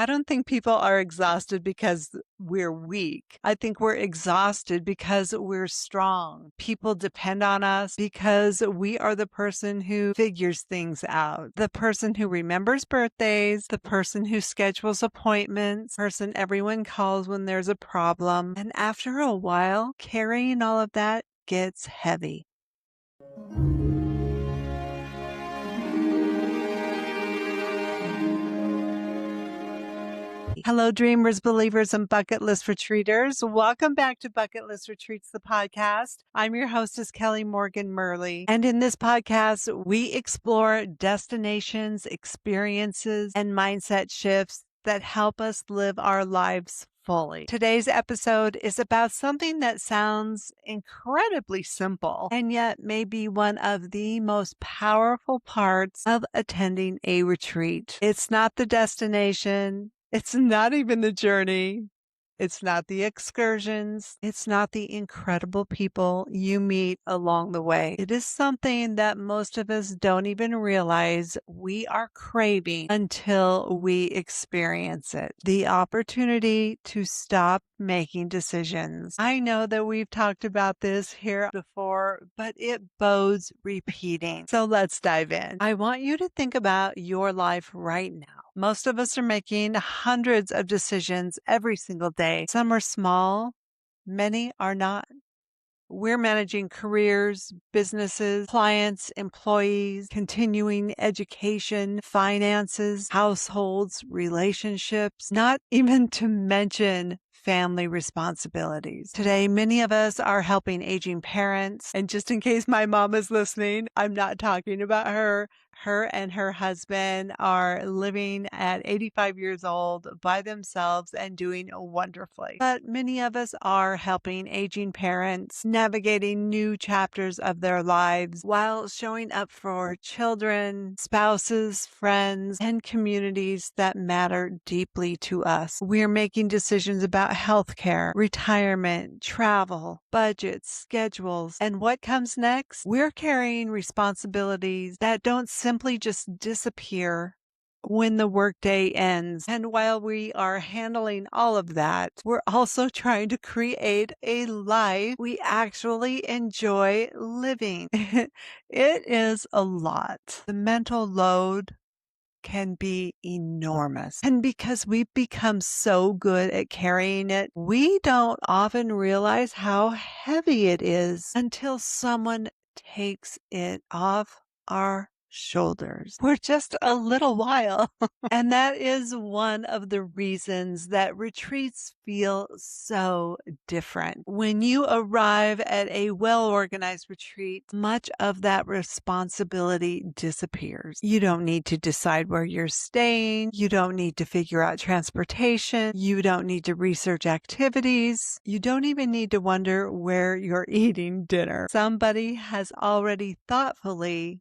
I don't think people are exhausted because we're weak. I think we're exhausted because we're strong. People depend on us because we are the person who figures things out, the person who remembers birthdays, the person who schedules appointments, person everyone calls when there's a problem. And after a while, carrying all of that gets heavy. Hello, dreamers, believers, and bucket list retreaters. Welcome back to Bucket List Retreats, the podcast. I'm your hostess, Kelly Morgan Murley. And in this podcast, we explore destinations, experiences, and mindset shifts that help us live our lives fully. Today's episode is about something that sounds incredibly simple and yet may be one of the most powerful parts of attending a retreat. It's not the destination. It's not even the journey. It's not the excursions. It's not the incredible people you meet along the way. It is something that most of us don't even realize we are craving until we experience it. The opportunity to stop making decisions. I know that we've talked about this here before, but it bodes repeating. So let's dive in. I want you to think about your life right now. Most of us are making hundreds of decisions every single day. Some are small, many are not. We're managing careers, businesses, clients, employees, continuing education, finances, households, relationships, not even to mention family responsibilities. Today, many of us are helping aging parents. And just in case my mom is listening, I'm not talking about her. Her and her husband are living at 85 years old by themselves and doing wonderfully. But many of us are helping aging parents navigating new chapters of their lives while showing up for children, spouses, friends, and communities that matter deeply to us. We're making decisions about healthcare, retirement, travel, budgets, schedules, and what comes next. We're carrying responsibilities that don't simply just disappear when the workday ends. And while we are handling all of that, we're also trying to create a life we actually enjoy living. It is a lot. The mental load can be enormous. And because we've become so good at carrying it, we don't often realize how heavy it is until someone takes it off our shoulders for just a little while. And that is one of the reasons that retreats feel so different. When you arrive at a well-organized retreat, much of that responsibility disappears. You don't need to decide where you're staying. You don't need to figure out transportation. You don't need to research activities. You don't even need to wonder where you're eating dinner. Somebody has already thoughtfully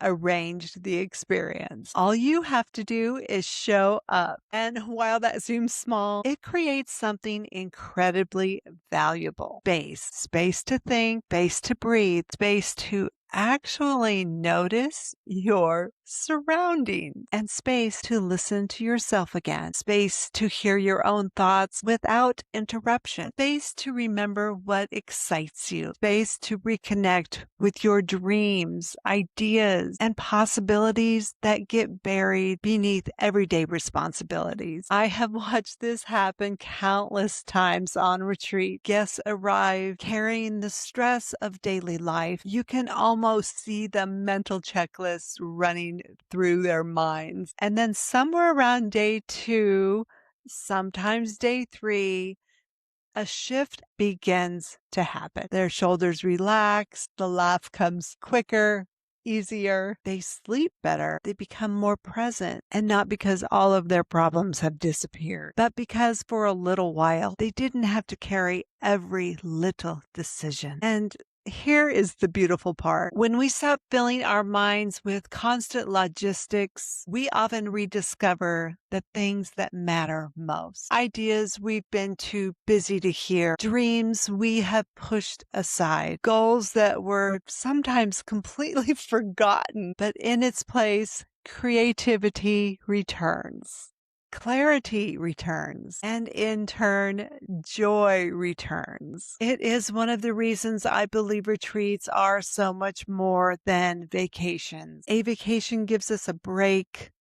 arranged the experience. All you have to do is show up. And while that seems small, it creates something incredibly valuable. Space to think, space to breathe, space to actually notice your surroundings, and space to listen to yourself again, space to hear your own thoughts without interruption, space to remember what excites you, space to reconnect with your dreams, ideas, and possibilities that get buried beneath everyday responsibilities. I have watched this happen countless times on retreat. Guests arrive carrying the stress of daily life. You can almost see the mental checklists running through their minds. And then somewhere around day 2, sometimes day 3, a shift begins to happen. Their shoulders relax, the laugh comes quicker, easier. They sleep better. They become more present. And not because all of their problems have disappeared, but because for a little while they didn't have to carry every little decision. And here is the beautiful part. When we stop filling our minds with constant logistics, we often rediscover the things that matter most. Ideas we've been too busy to hear, dreams we have pushed aside, goals that were sometimes completely forgotten, but in its place, creativity returns. clarity returns, and in turn, joy returns. It is one of the reasons I believe retreats are so much more than vacations. A vacation gives us a break.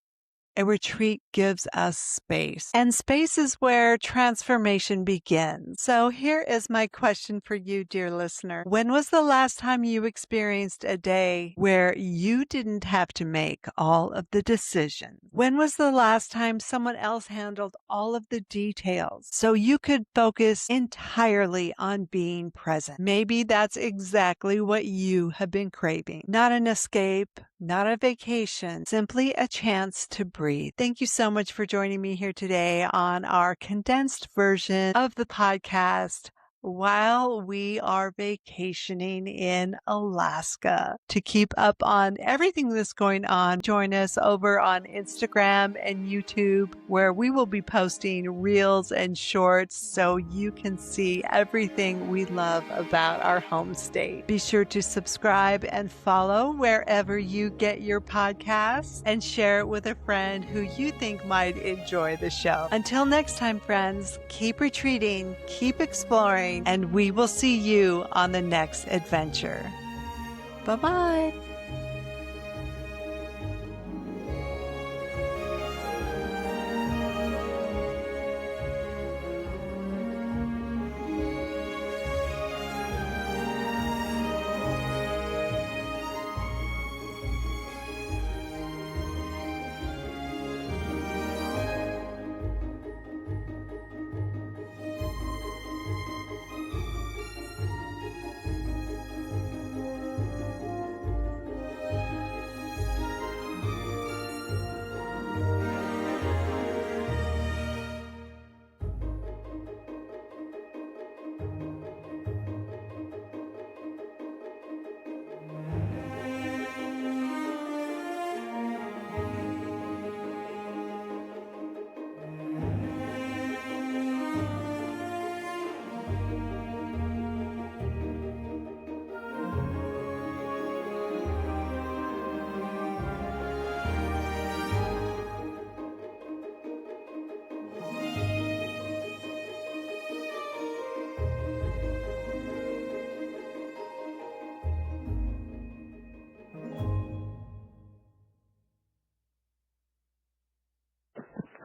A retreat gives us space, and space is where transformation begins. So here is my question for you, dear listener. When was the last time you experienced a day where you didn't have to make all of the decisions? When was the last time someone else handled all of the details so you could focus entirely on being present? Maybe that's exactly what you have been craving. Not an escape, not a vacation, simply a chance to breathe. Thank you so much for joining me here today on our condensed version of the podcast while we are vacationing in Alaska. To keep up on everything that's going on, join us over on Instagram and YouTube, where we will be posting reels and shorts so you can see everything we love about our home state. Be sure to subscribe and follow wherever you get your podcasts, and share it with a friend who you think might enjoy the show. Until next time, friends, keep retreating, keep exploring, and we will see you on the next adventure. Bye-bye.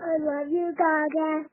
I love you, Gaga.